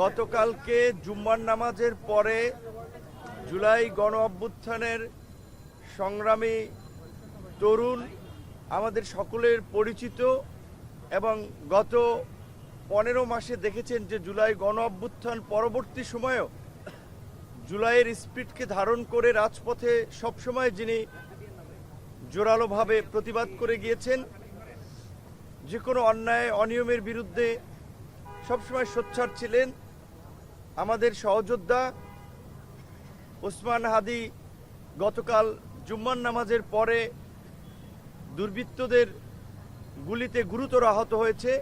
গতকালকে জুম্মার নামাজের পরে জুলাই গণ অভ্যুত্থানের সংগ্রামী তরুণ আমাদের সকলের পরিচিত এবং গত 15 মাসে দেখেছেন যে জুলাই গণ অভ্যুত্থান পরবর্তী সময়েও জুলাইয়ের স্পিরিটকে ধারণ করে রাজপথে সবসময় যিনি জোরালোভাবে প্রতিবাদ করে গিয়েছেন, যে কোনো অন্যায় অনিয়মের বিরুদ্ধে সবসময় সোচ্চার ছিলেন আমাদের সহযোদ্ধা ওসমান হাদি গতকাল জুম্মার নামাজের পরে দুর্বৃত্তদের গুলিতে গুরুতর আহত হয়েছে।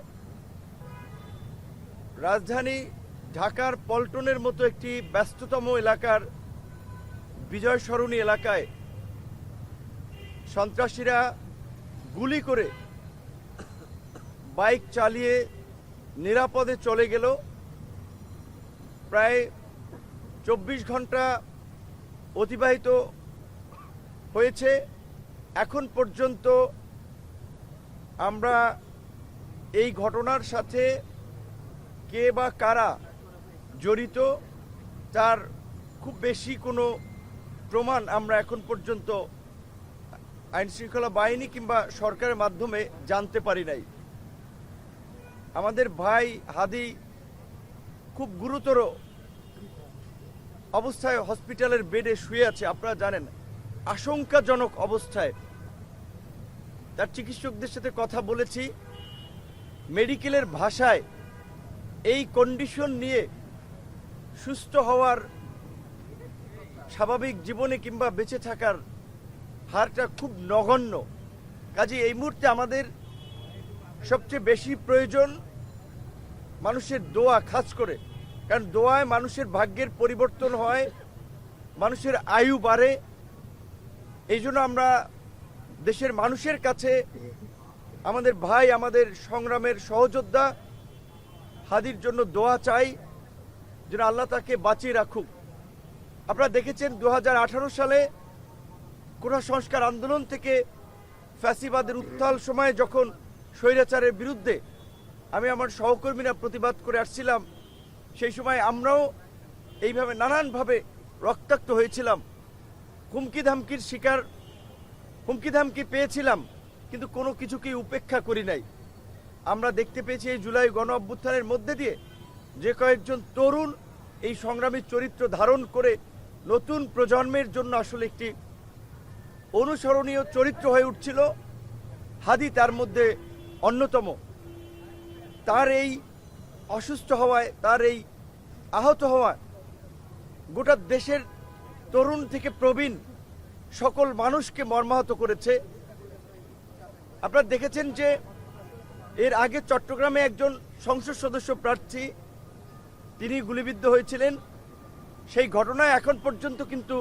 রাজধানী ঢাকার পল্টনের মতো একটি ব্যস্ততম এলাকার বিজয় সরণী এলাকায় সন্ত্রাসীরা গুলি করে বাইক চালিয়ে নিরাপদে চলে গেল। প্রায় 24 ঘন্টা অতিবাহিত হয়েছে। এখন পর্যন্ত আমরা এই ঘটনার সাথে কে বা কারা জড়িত তার খুব বেশি কোনো প্রমাণ আমরা এখন পর্যন্ত আইনশৃঙ্খলা বাহিনী কিংবা সরকারের মাধ্যমে জানতে পারি নাই। আমাদের ভাই হাদি খুব গুরুতর অবস্থায় হসপিটালের বেডে শুয়ে আছে, আপনারা জানেন, আশঙ্কাজনক অবস্থায়। তার চিকিৎসকদের সাথে কথা বলেছি, মেডিকেলের ভাষায় এই কন্ডিশন নিয়ে সুস্থ হওয়ার, স্বাভাবিক জীবনে কিংবা বেঁচে থাকার হারটা খুব নগণ্য। কাজে এই মুহূর্তে আমাদের সবচেয়ে বেশি প্রয়োজন মানুষের দোয়া, খাস করে, কারণ দোয়ায় মানুষের ভাগ্যের পরিবর্তন হয়, মানুষের আয়ু বাড়ে। এই জন্য আমরা দেশের মানুষের কাছে আমাদের ভাই, আমাদের সংগ্রামের সহযোদ্ধা হাদির জন্য দোয়া চাই, যেন আল্লাহ তাকে বাঁচিয়ে রাখুক। আপনারা দেখেছেন 2018 সালে কোটা সংস্কার আন্দোলন থেকে ফ্যাসিবাদের উত্তাল সময়ে যখন স্বৈরাচারের বিরুদ্ধে আমি আমার সহকর্মীরা প্রতিবাদ করে আসছিলাম, সেই সময় আমরাও এইভাবে নানানভাবে রক্তাক্ত হয়েছিলাম, হুমকি ধামকির শিকার, হুমকি ধামকি পেয়েছিলাম, কিন্তু কোনো কিছুকেই উপেক্ষা করি নাই। আমরা দেখতে পেয়েছি এই জুলাই গণ অভ্যুত্থানের মধ্যে দিয়ে যে কয়েকজন তরুণ এই সংগ্রামী চরিত্র ধারণ করে নতুন প্রজন্মের জন্য আসলে একটি অনুসরণীয় চরিত্র হয়ে উঠছিল। হাদি তার মধ্যে অন্যতম। তার এই অসুস্থ হওয়ায়, তার এই আহত হওয়ায় গোটা দেশের তরুণ থেকে প্রবীণ সকল মানুষকে মর্মাহত করেছে। আপনারা দেখেছেন যে এর আগে চট্টগ্রামে একজন সংসদ সদস্য প্রার্থী তিনি গুলিবিদ্ধ হয়েছিলেন। সেই ঘটনায় এখন পর্যন্ত কিন্তু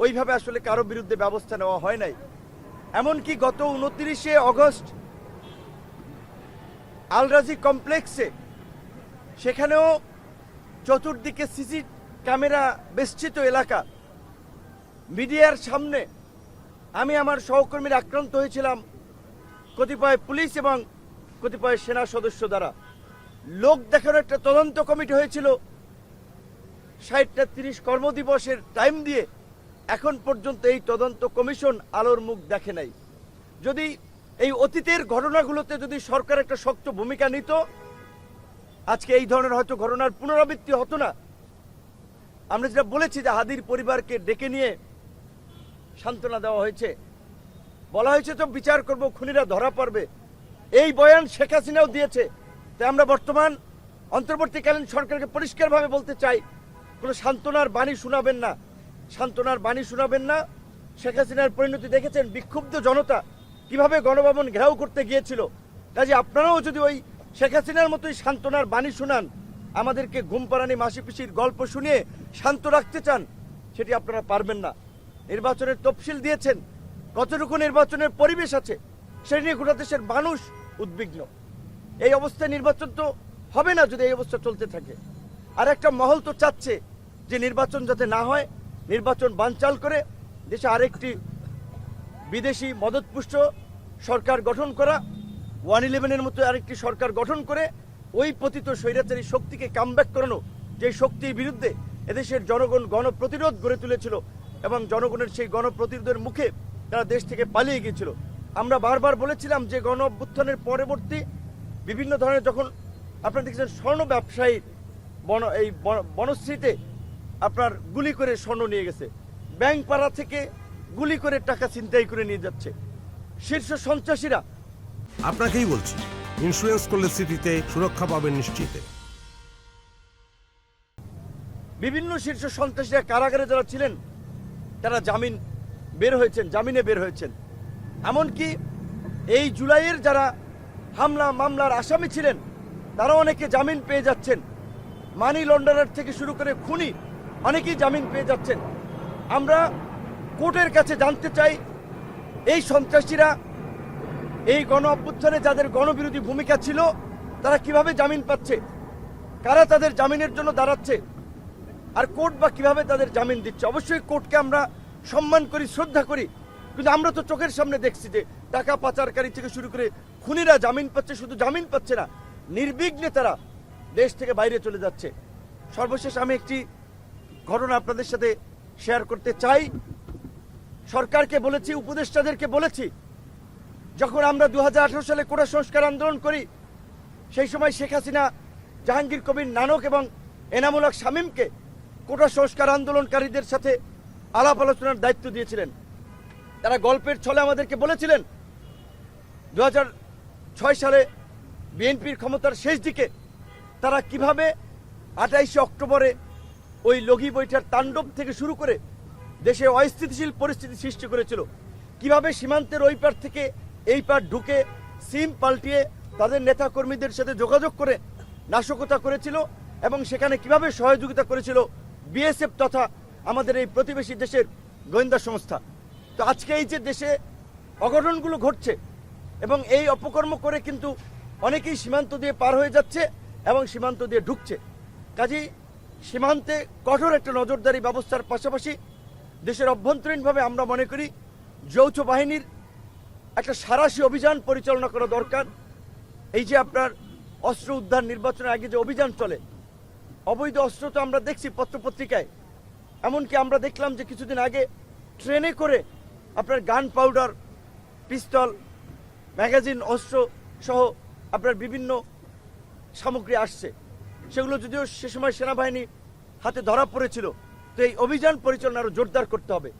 ওইভাবে আসলে কারো বিরুদ্ধে ব্যবস্থা নেওয়া হয় নাই। এমনকি গত 29শে অগস্ট আল রাজি কমপ্লেক্সে, সেখানেও চতুর্দিকে সিসি ক্যামেরা বেষ্টিত এলাকা, মিডিয়ার সামনে আমি আমার সহকর্মীরা আক্রান্ত হয়েছিলাম কতিপয় পুলিশ এবং কতিপয় সেনা সদস্য দ্বারা। লোক দেখানোর একটা তদন্ত কমিটি হয়েছিল, 60-30 কর্মদিবসের টাইম দিয়ে এখন পর্যন্ত এই তদন্ত কমিশন আলোর মুখ দেখে নাই। যদি এই অতীতের ঘটনাগুলোতে যদি সরকার একটা শক্ত ভূমিকা নিত, আজকে এই ধরনের হয়তো ঘটনার পুনরাবৃত্তি হতো না। আমরা যেটা বলেছি যে হাদির পরিবারকে ডেকে নিয়ে সান্ত্বনা দেওয়া হয়েছে, বলা হয়েছে তো বিচার করব, খুনিরা ধরা পড়বে। এই বয়ান শেখ হাসিনাও দিয়েছে। তাই আমরা বর্তমান অন্তর্বর্তীকালীন সরকারকে পরিষ্কারভাবে বলতে চাই, কোনো সান্ত্বনার বাণী শোনাবেন না, সান্ত্বনার বাণী শোনাবেন না। শেখ হাসিনার পরিণতি দেখেছেন, বিক্ষুব্ধ জনতা কিভাবে গণভবন ঘেরাও করতে গিয়েছিল। কাজে আপনারাও যদি ওই শেখ হাসিনার মতোই সান্ত্বনার বাণী শোনান, আমাদেরকে ঘুমপাড়ানি মাসি পিসির গল্প শুনিয়ে শান্ত রাখতে চান, সেটি আপনারা পারবেন না। নির্বাচনের তফসিল দিয়েছেন, কতটুকু নির্বাচনের পরিবেশ আছে সেই নিয়ে গোটা দেশের মানুষ উদ্বিগ্ন। এই অবস্থায় নির্বাচন তো হবে না যদি এই অবস্থা চলতে থাকে। আর একটা মহল তো চাচ্ছে যে নির্বাচন যাতে না হয়, নির্বাচন বানচাল করে দেশে আরেকটি বিদেশি মদতপুষ্ট সরকার গঠন করা, 111-এর মতো আরেকটি সরকার গঠন করে ওই পতিত স্বৈরাচারী শক্তিকে কামব্যাক করানো, যে শক্তির বিরুদ্ধে এদেশের জনগণ গণপ্রতিরোধ গড়ে তুলেছিল এবং জনগণের সেই গণপ্রতিরোধের মুখে তারা দেশ থেকে পালিয়ে গিয়েছিল। আমরা বারবার বলেছিলাম যে গণ অভ্যুত্থানের পরবর্তী বিভিন্ন ধরনের যখন আপনারা দেখছেন স্বর্ণ ব্যবসায়ী এই বনশ্রীতে আপনার গুলি করে স্বর্ণ নিয়ে গেছে, ব্যাংক পাড়া থেকে গুলি করে টাকা ছিনতাই করে নিয়ে যাচ্ছে শীর্ষ সন্ত্রাসীরা। আপনাকেই বলছি, ইন্স্যুরেন্স করলে সিটিতে সুরক্ষা পাবেন নিশ্চিত। বিভিন্ন শীর্ষ সন্ত্রাসীরা কারাগারে যারা ছিলেন তারা জামিনে বের হয়েছেন। এমনকি এই জুলাইয়ের যারা হামলা মামলার আসামি ছিলেন তারা অনেকে জামিন পেয়ে যাচ্ছেন। মানি লন্ডারার থেকে শুরু করে খুনি অনেকেই জামিন পেয়ে যাচ্ছেন। আমরা কোর্টের কাছে জানতে চাই এই সন্ত্রাসীরা এই গণ অভ্যুত্থানে যাদের গণবিরোধী ভূমিকা ছিল তারা কিভাবে জামিন পাচ্ছে, কারা তাদের জামিনের জন্য দাঁড়াচ্ছে, আর কোর্ট বা কিভাবে তাদের জামিন দিচ্ছে। অবশ্যই কোর্টকে আমরা সম্মান করি, শ্রদ্ধা করি, কিন্তু আমরা তো চোখের সামনে দেখছি যে টাকা পাচারকারী থেকে শুরু করে খুনিরা জামিন পাচ্ছে। শুধু জামিন পাচ্ছে না, নির্বিঘ্নে তারা দেশ থেকে বাইরে চলে যাচ্ছে। সর্বশেষ আমি একটি ঘটনা আপনাদের সাথে শেয়ার করতে চাই। সরকারকে বলেছি, উপদেষ্টাদেরকে বলেছি, যখন আমরা 2018 সালে কোটা সংস্কার আন্দোলন করি সেই সময় শেখ হাসিনা জাহাঙ্গীর কবির নানক এবং এনামুল হক শামীমকে কোটা সংস্কার আন্দোলনকারীদের সাথে আলাপ আলোচনার দায়িত্ব দিয়েছিলেন। তারা গল্পের ছলে আমাদেরকে বলেছিলেন 2006 সালে বিএনপির ক্ষমতার শেষ দিকে তারা কিভাবে 28 অক্টোবরে ওই লগি বৈঠার তাণ্ডব থেকে শুরু করে দেশে অস্থিতিশীল পরিস্থিতি সৃষ্টি করেছিল, কিভাবে সীমান্তের ওই পার থেকে এই পার ঢুকে সিম পাল্টিয়ে তাদের নেতা কর্মীদের সাথে যোগাযোগ করে নাশকতা করেছিল এবং সেখানে কিভাবে সহযোগিতা করেছিল বিএসএফ তথা আমাদের এই প্রতিবেশী দেশের গোয়েন্দা সংস্থা। তো আজকে এই যে দেশে অঘটনগুলো ঘটছে এবং এই অপকর্ম করে কিন্তু অনেকেই সীমান্ত দিয়ে পার হয়ে যাচ্ছে এবং সীমান্ত দিয়ে ঢুকছে। কাজেই সীমান্তে কঠোর একটা নজরদারি ব্যবস্থার পাশাপাশি দেশের অভ্যন্তরীণভাবে আমরা মনে করি যৌথ বাহিনীর একটা সাঁড়াশি অভিযান পরিচালনা করা দরকার। এই যে আপনার অস্ত্র উদ্ধার নির্বাচনের আগে যে অভিযান চলে, অবৈধ অস্ত্র তো আমরা দেখছি পত্রপত্রিকায়, এমনকি আমরা দেখলাম যে কিছুদিন আগে ট্রেনে করে আপনার গান পাউডার, পিস্তল, ম্যাগাজিন, অস্ত্র সহ আপনার বিভিন্ন সামগ্রী আসছে। সেগুলো যদিও সে সময় সেনাবাহিনী হাতে ধরা পড়েছিল। তো এই অভিযান পরিচালনা আরো জোরদার করতে হবে।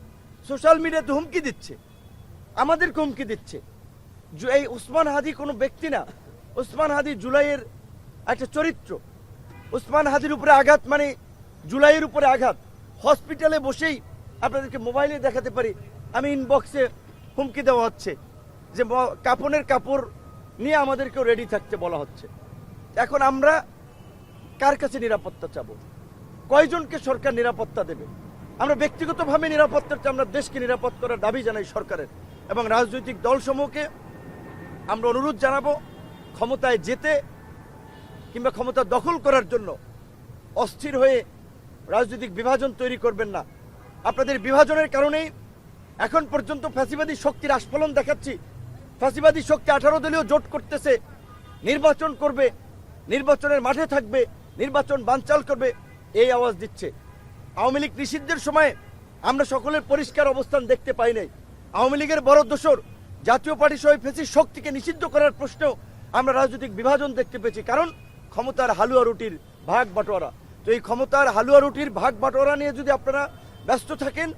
সোশ্যাল মিডিয়াতে হুমকি দিচ্ছে, আমাদেরকে হুমকি দিচ্ছে। এই ওসমান হাদি কোনো ব্যক্তি না, ওসমান হাদি জুলাইয়ের একটা চরিত্র। ওসমান হাদির উপরে আঘাত মানে জুলাইয়ের উপরে আঘাত। হসপিটালে বসেই আপনাদেরকে মোবাইলে দেখাতে পারি, আমি ইনবক্সে হুমকি দেওয়া হচ্ছে যে কাপড়ের কাপড় নিয়ে আমাদেরকেও রেডি থাকতে বলা হচ্ছে। এখন আমরা কার কাছে নিরাপত্তা চাবো? কয়জনকে সরকার নিরাপত্তা দেবে? আমরা ব্যক্তিগতভাবে নিরাপত্তা চাই, আমরা দেশকে নিরাপদ করার দাবি জানাই সরকারের এবং রাজনৈতিক দলসমূহকে আমরা অনুরোধ জানাবো ক্ষমতায় যেতে কিংবা ক্ষমতা দখল করার জন্য অস্থির হয়ে রাজনৈতিক বিভাজন তৈরি করবেন না। আপনাদের বিভাজনের কারণেই এখন পর্যন্ত ফ্যাসিবাদী শক্তির আস্ফলন দেখাচ্ছি। ফ্যাসিবাদী শক্তি 18 দলীয় জোট করতেছে, নির্বাচন করবে, নির্বাচনের মাঠে থাকবে, নির্বাচন বানচাল করবে, এই আওয়াজ দিচ্ছে। আওয়ামী লীগ নিষিদ্ধের সময় আমরা সকলের পরিষ্কার অবস্থান দেখতে পাই নাই। আওয়ামী লীগের বড় দোসর জাতীয় পার্টি সহ ফ্যাসিস্ট শক্তিকে নিষিদ্ধ করার প্রশ্নেও আমরা রাজনৈতিক বিভাজন দেখতে পেয়েছি, কারণ ক্ষমতার হালুয়া রুটির ভাগ বাটোয়ারা। তো এই ক্ষমতার হালুয়া রুটির ভাগ বাটোয়ারা নিয়ে যদি আপনারা ব্যস্ত থাকেন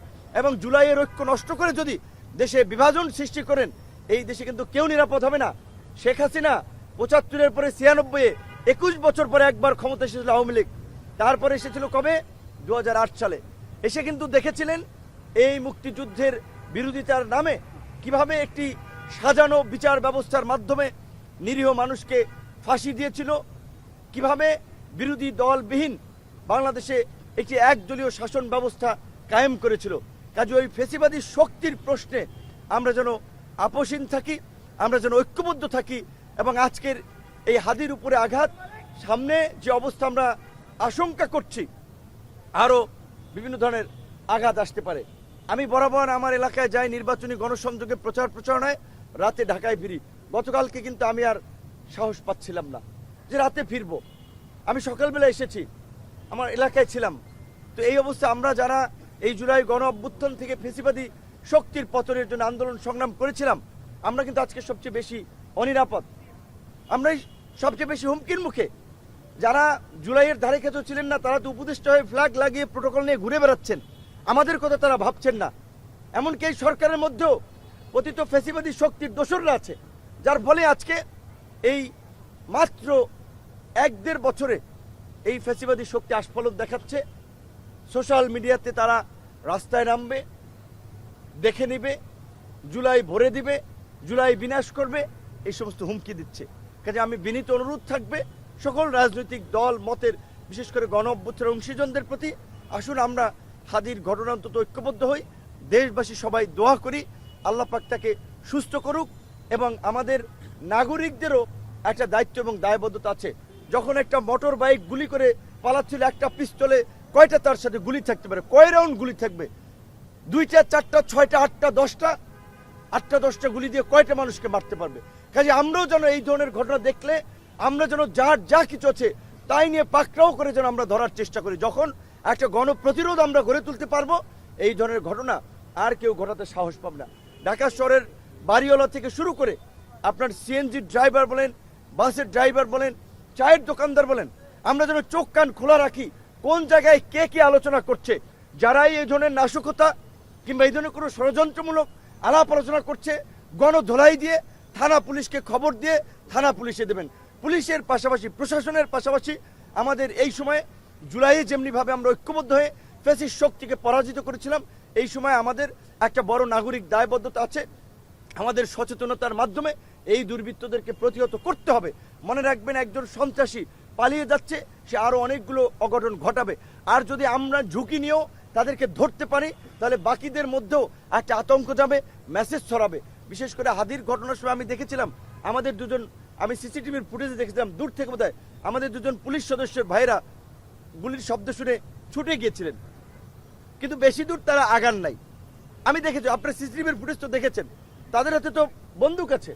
এবং জুলাইয়ের ঐক্য নষ্ট করে যদি দেশে বিভাজন সৃষ্টি করেন, এই দেশে কিন্তু কেউ নিরাপদ হবে না। শেখ হাসিনা 75-এর পরে 96-এ 21 বছর পরে একবার ক্ষমতা এসেছিল আওয়ামী লীগ, তারপরে এসেছিল কবে 2008 সালে। এসে কিন্তু দেখেছিলেন এই মুক্তিযুদ্ধের বিরোধিতার নামে কিভাবে একটি সাজানো বিচার ব্যবস্থার মাধ্যমে নিরীহ মানুষকে ফাঁসি দিয়েছিল, কিভাবে বিরোধী দলবিহীন বাংলাদেশে একটি একদলীয় শাসন ব্যবস্থা কায়েম করেছিল। কাজে ওই ফেসিবাদী শক্তির প্রশ্নে আমরা যেন আপোষহীন থাকি, আমরা যেন ঐক্যবদ্ধ থাকি এবং আজকের এই হাদির উপরে আঘাত, সামনে যে অবস্থা আমরা আশঙ্কা করছি আরও বিভিন্ন ধরনের আঘাত আসতে পারে। আমি বরাবর আমার এলাকায় যাই, নির্বাচনী গণসংযোগে প্রচার প্রচারণায়, রাতে ঢাকায় ফিরি। গতকালকে কিন্তু আমি আর সাহস পাচ্ছিলাম না যে রাতে ফিরবো। আমি সকালবেলা এসেছি, আমার এলাকায় ছিলাম। তো এই অবস্থা আমরা যারা এই জুলাই গণ অভ্যুত্থান থেকে ফেসিবাদী শক্তির পতনের জন্য আন্দোলন সংগ্রাম করেছিলাম, আমরা কিন্তু আজকে সবচেয়ে বেশি অনিরাপদ, আমরাই সবচেয়ে বেশি হুমকির মুখে। যারা জুলাইয়ের ধারে কাছেও ছিলেন না, তারা তো উপদেষ্টা হয়ে ফ্ল্যাগ লাগিয়ে প্রোটোকল নিয়ে ঘুরে বেড়াচ্ছেন, আমাদের কথা তারা ভাবছেন না। এমনকি এই সরকারের মধ্যেও পতিত ফেসিবাদী শক্তির দোসররা আছে, যার ফলে আজকে এই মাত্র 1-1.5 বছরে এই ফেসিবাদী শক্তি আস্ফলন দেখাচ্ছে। সোশ্যাল মিডিয়াতে তারা রাস্তায় নামবে, দেখে নিবে, জুলাই ভরে দিবে, জুলাই বিনাশ করবে, এই সমস্ত হুমকি দিচ্ছে। কাজে আমি বিনীত অনুরোধ থাকবে সকল রাজনৈতিক দল মতের, বিশেষ করে গণ অভ্যুত্থানের অংশীজনদের প্রতি, আসুন আমরা হাদির ঘটনা অন্তত ঐক্যবদ্ধ হই, দেশবাসী সবাই দোয়া করি আল্লাহ পাক তাকে সুস্থ করুক। এবং আমাদের নাগরিকদেরও একটা দায়িত্ব এবং দায়বদ্ধতা আছে। যখন একটা মোটর বাইক গুলি করে পালাচ্ছিল, একটা পিস্তলে কয়টা তার সাথে গুলি থাকতে পারে, কয় রাউন্ড গুলি থাকবে? 2টা 4টা 6টা 8টা 10টা 8টা 10টা গুলি দিয়ে কয়টা মানুষকে মারতে পারবে? কাজে আমরাও যেন এই ধরনের ঘটনা দেখলে আমরা যেন যার যা কিছু আছে তাই নিয়ে পাকড়াও করে যেন আমরা ধরার চেষ্টা করি। যখন একটা গণপ্রতিরোধ আমরা গড়ে তুলতে পারবো, এই ধরনের ঘটনা আর কেউ ঘটাতে সাহস পাবে না। ঢাকা শহরের বাড়িওয়ালা থেকে শুরু করে আপনার সিএনজি ড্রাইভার বলেন, বাসের ড্রাইভার বলেন, চায়ের দোকানদার বলেন, আমরা যেন চোখ কান খোলা রাখি কোন জায়গায় কে কি আলোচনা করছে। যারাই এই ধরনের নাশকতা কিংবা এই ধরনের কোনো ষড়যন্ত্রমূলক আলাপ আলোচনা করছে, গণধোলাই দিয়ে থানা পুলিশকে খবর দিয়ে থানা পুলিশে দেবেন। পুলিশের পাশাপাশি প্রশাসনের পাশাপাশি আমাদের এই সময়ে জুলাইয়ে যেমনিভাবে আমরা ঐক্যবদ্ধ হয়ে ফ্যাসিস্ট শক্তিকে পরাজিত করেছিলাম, এই সময় আমাদের একটা বড় নাগরিক দায়বদ্ধতা আছে। আমাদের সচেতনতার মাধ্যমে এই দুর্বৃত্তদেরকে প্রতিহত করতে হবে। মনে রাখবেন, একজন সন্ত্রাসী পালিয়ে যাচ্ছে, সে আরো অনেকগুলো অঘটন ঘটাবে। আর যদি আমরা ঝুঁকি নিয়েও তাদেরকে ধরতে পারি, তাহলে বাকিদের মধ্যেও একটা আতঙ্ক যাবে, মেসেজ ছড়াবে। বিশেষ করে হাদির ঘটনার সময় আমি দেখেছিলাম আমাদের দুজন, আমি সিসিটিভির ফুটেজে দেখেছিলাম দূর থেকে বোধহয় আমাদের দুজন পুলিশ সদস্যের ভাইরা গুলির শব্দ শুনে ছুটে গিয়েছিলেন, কিন্তু বেশি দূর তারা আগান নাই। আমি দেখেছি, আপনার সিসিটিভির ফুটেজ তো দেখেছেন, তাদের হাতে তো বন্দুক আছে।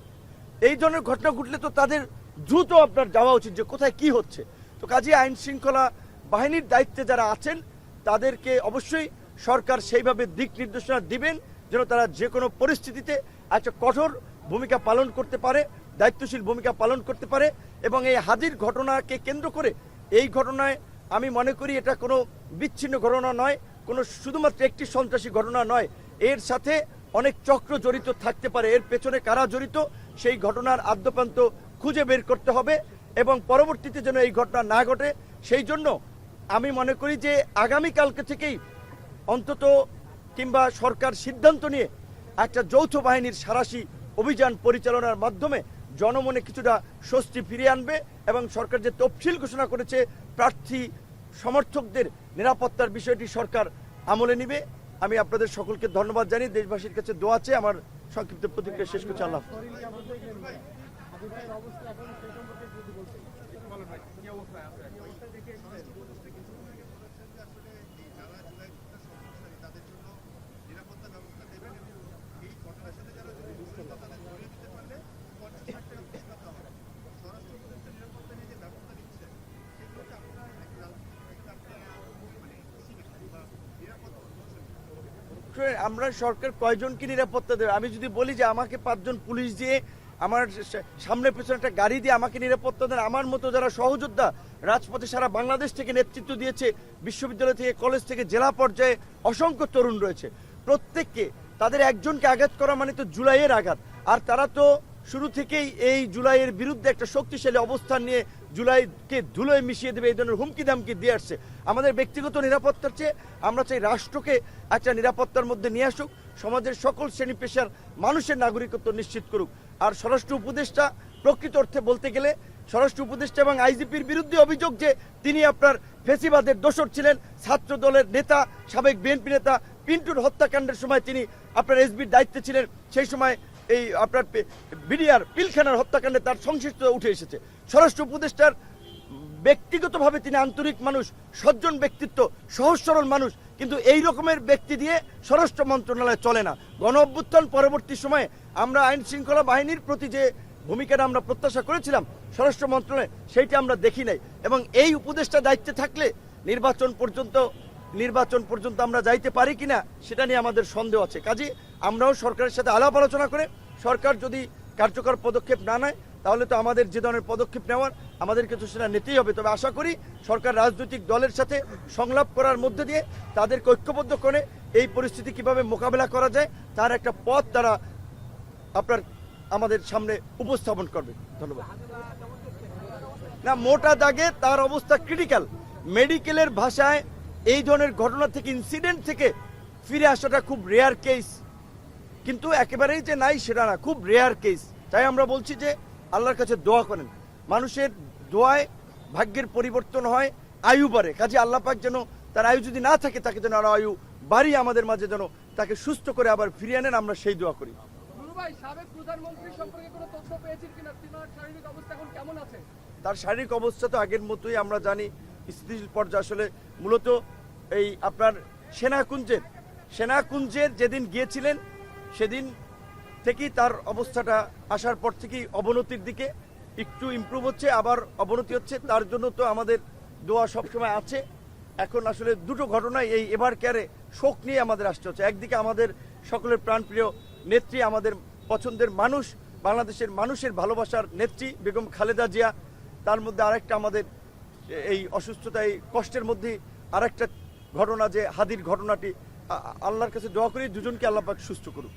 এই ধরনের ঘটনা ঘটলে তো তাদের দ্রুত আপনার যাওয়া উচিত যে কোথায় কি হচ্ছে। তো কাজে আইন শৃঙ্খলা বাহিনীর দায়িত্বে যারা আছেন তাদেরকে অবশ্যই সরকার সেইভাবে দিক নির্দেশনা দিবেন যেন তারা যে কোনো পরিস্থিতিতে একটা কঠোর ভূমিকা পালন করতে পারে, দায়িত্বশীল ভূমিকা পালন করতে পারে। এবং এই হাদির ঘটনাকে কেন্দ্র করে, এই ঘটনায় আমি মনে করি এটা কোনো বিচ্ছিন্ন ঘটনা নয়, কোনো শুধুমাত্র একটি সন্ত্রাসী ঘটনা নয়, এর সাথে অনেক চক্র জড়িত থাকতে পারে। এর পেছনে কারা জড়িত সেই ঘটনার আদ্যপ্রান্ত খুঁজে বের করতে হবে এবং পরবর্তীতে যেন এই ঘটনা না ঘটে সেই জন্য আমি মনে করি যে আগামীকালকে থেকেই অন্তত কিংবা সরকার সিদ্ধান্ত নিয়ে একটা যৌথ বাহিনীর সাঁড়াশি অভিযান পরিচালনার মাধ্যমে জনমনে কিছুটা স্বস্তি ফিরিয়ে আনবে এবং সরকার যে তফসিল ঘোষণা করেছে প্রার্থী সমর্থকদের নিরাপত্তার বিষয়টি সরকার আমলে নিবে। আমি আপনাদের সকলকে ধন্যবাদ জানিয়ে দেশবাসীর কাছে দোয়া চেয়ে আমার সংক্ষিপ্ত প্রতিক্রিয়া শেষ করছি। আল্লাহ হাফেজ। আমরা সরকার কয়জনকে নিরাপত্তা দেবে? আমি যদি বলি যে আমাকে 5 জন পুলিশ দিয়ে, আমার সামনে পেছনে একটা গাড়ি দিয়ে আমাকে নিরাপত্তা দেন, আমার মতো যারা সহযোদ্ধা রাজপথে সারা বাংলাদেশ থেকে নেতৃত্ব দিয়েছে, বিশ্ববিদ্যালয় থেকে কলেজ থেকে জেলা পর্যায়ে অসংখ্য তরুণ রয়েছে, প্রত্যেককে তাদের একজনকে আঘাত করা মানে তো জুলাইয়ের আঘাত। আর তারা তো শুরু থেকেই এই জুলাইয়ের বিরুদ্ধে একটা শক্তিশালী অবস্থান নিয়ে জুলাইকে ধুলোয় মিশিয়ে দেবে এই ধরনের হুমকি দামকি দিয়ে আসছে। আমাদের ব্যক্তিগত নিরাপত্তার চেয়ে আমরা চাই রাষ্ট্রকে একটা নিরাপত্তার মধ্যে নিয়ে আসুক, সমাজের সকল শ্রেণী পেশার মানুষের নাগরিকত্ব নিশ্চিত করুক। আর স্বরাষ্ট্র উপদেষ্টা প্রকৃত অর্থে বলতে গেলে স্বরাষ্ট্র উপদেষ্টা এবং আইজিপির বিরুদ্ধে অভিযোগ যে তিনি আপনার ফেসিবাদের দোসর ছিলেন, ছাত্র দলের নেতা, সাবেক বিএনপি নেতা পিন্টুর হত্যাকাণ্ডের সময় তিনি আপনার এসবির দায়িত্বে ছিলেন, সেই সময় এই আপনার বিডিআর পিলখানার হত্যাকাণ্ডে তার সংশ্লিষ্টতা উঠে এসেছে। স্বরাষ্ট্র উপদেষ্টার ব্যক্তিগতভাবে তিনি আন্তরিক মানুষ, সজ্জন ব্যক্তিত্ব, সহজ সরল মানুষ, কিন্তু এই রকমের ব্যক্তি দিয়ে স্বরাষ্ট্র মন্ত্রণালয় চলে না। গণ অভ্যুত্থান পরবর্তী সময়ে আমরা আইন শৃঙ্খলা বাহিনীর প্রতি যে ভূমিকাটা আমরা প্রত্যাশা করেছিলাম স্বরাষ্ট্র মন্ত্রণালয়ে, সেইটা আমরা দেখি নাই। এবং এই উপদেষ্টা দায়িত্বে থাকলে নির্বাচন পর্যন্ত আমরা যাইতে পারি কিনা সেটা নিয়ে আমাদের সন্দেহ আছে। কাজে আমরাও সরকারের সাথে আলাপ আলোচনা করে সরকার যদি কার্যকর পদক্ষেপ না নেয় তাহলে তো আমাদের যে ধরনের পদক্ষেপ নেওয়ার আমাদেরকে তো সেটা নিতেই হবে। তবে আশা করি সরকার রাজনৈতিক দলের সাথে সংলাপ করার মধ্যে দিয়ে তাদেরকে ঐক্যবদ্ধ করে এই পরিস্থিতি কিভাবে মোকাবেলা করা যায় তার একটা পথ তারা আমাদের সামনে উপস্থাপন করবে। ধন্যবাদ। না, মোটা দাগে তার অবস্থা ক্রিটিক্যাল। মেডিকেলের ভাষায় এই ধরনের ঘটনা থেকে, ইনসিডেন্ট থেকে ফিরে আসাটা খুব রেয়ার কেস, কিন্তু একেবারেই যে নাই সেটা না, খুব রেয়ার কেস। তাই আমরা বলছি যে আল্লাহর কাছে দোয়া করেন, মানুষের দোয়ায় ভাগ্যের পরিবর্তন হয়, আয়ু বাড়ে। কাজে আল্লাহ পাক যেন তার আয়ু যদি না থাকে তাকে যেন আরো আয়ু বাড়িয়ে আমাদের মাঝে যেন তাকে সুস্থ করে আবার ফিরিয়ে আনেন, আমরা সেই দোয়া করি। সাবেক প্রধানমন্ত্রী সম্পর্কে কোনো তথ্য পেয়েছেন কিনা? তার শারীরিক অবস্থা এখন কেমন আছে? তার শারীরিক অবস্থা তো আগের মতোই আমরা জানি, স্থিতিশীল পর্যায়ে। আসলে মূলত এই আপনার সেনাকুঞ্জের যেদিন গিয়েছিলেন সেদিন থেকেই তার অবস্থাটা আসার পর থেকেই অবনতির দিকে, একটু ইমপ্রুভ হচ্ছে আবার অবনতি হচ্ছে। তার জন্য তো আমাদের দোয়া সবসময় আছে। এখন আসলে দুটো ঘটনায় এবার ক্যারে শোক নিয়ে আমাদের আসতে হচ্ছে। একদিকে আমাদের সকলের প্রাণপ্রিয় নেত্রী, আমাদের পছন্দের মানুষ, বাংলাদেশের মানুষের ভালোবাসার নেত্রী বেগম খালেদা জিয়া, তার মধ্যে আরেকটা আমাদের এই অসুস্থতা, এই কষ্টের মধ্যে আরেকটা ঘটনা যে হাদির ঘটনাটি। আল্লাহর কাছে দোয়া করি দুজনকে আল্লাহ পাক সুস্থ করুক।